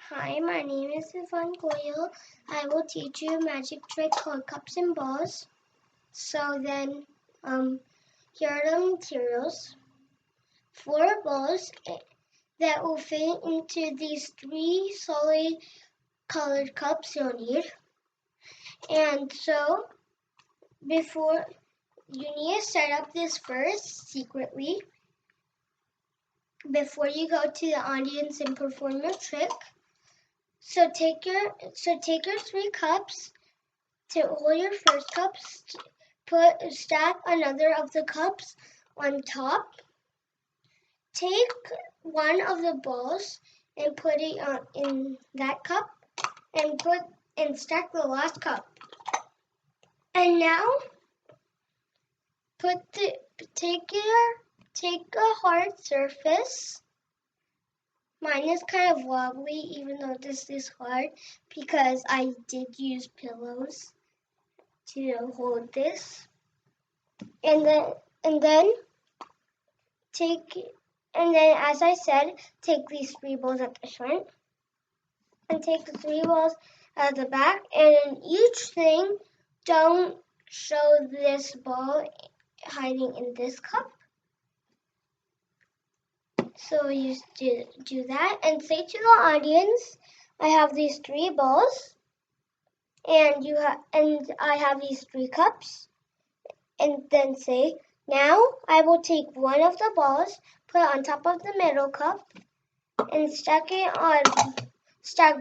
Hi, my name is Yvonne Goyle. I will teach you a magic trick called cups and balls. So then, here are the materials. 4 balls that will fit into these 3 solid colored cups you'll need. And so, before, you need to set up this first secretly before you go to the audience and perform your trick. So take your 3 cups. To hold your first cups, stack another of the cups on top. Take one of the balls and put it in that cup, and stack the last cup. And now take a hard surface. Mine is kind of wobbly, even though this is hard, because I did use pillows to hold this. And then as I said, take these 3 balls at the front and take the 3 balls at the back, and in each thing, don't show this ball hiding in this cup. So you do that and say to the audience, I have these 3 balls and I have these 3 cups, and then say, now I will take one of the balls, put it on top of the middle cup, and stack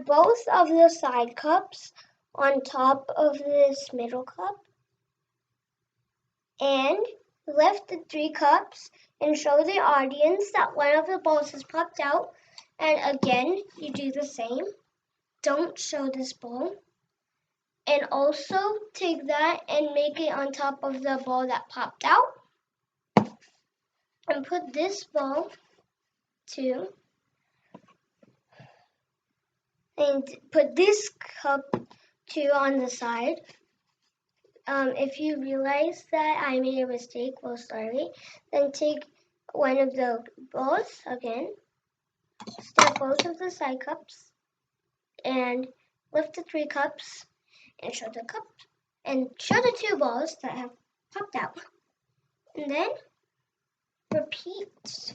both of the side cups on top of this middle cup, and lift the 3 cups and show the audience that one of the balls has popped out. And again, you do the same. Don't show this ball. And also take that and make it on top of the ball that popped out. And put this ball too. And put this cup too on the side. If you realize that I made a mistake, well, sorry. Then take one of the balls again. Stack both of the side cups. And lift the 3 cups. And show the cup. And show the 2 balls that have popped out. And then repeat.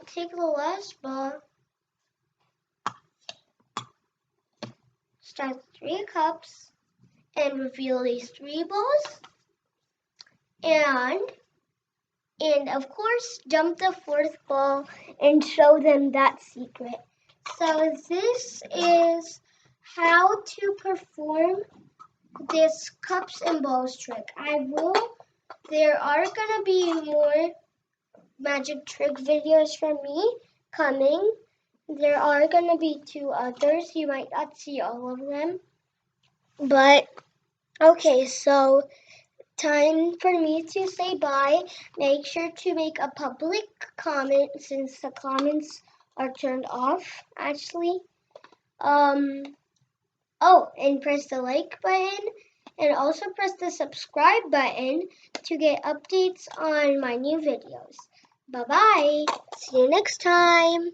Take the last ball, stack 3 cups, and reveal these 3 balls. And of course, jump the 4th ball and show them that secret. So this is how to perform this cups and balls trick. There are gonna be more magic trick videos from me coming. There are gonna be 2 others. You might not see all of them. But, okay, so time for me to say bye. Make sure to make a public comment since the comments are turned off, actually. And press the like button, and also press the subscribe button to get updates on my new videos. Bye-bye. See you next time.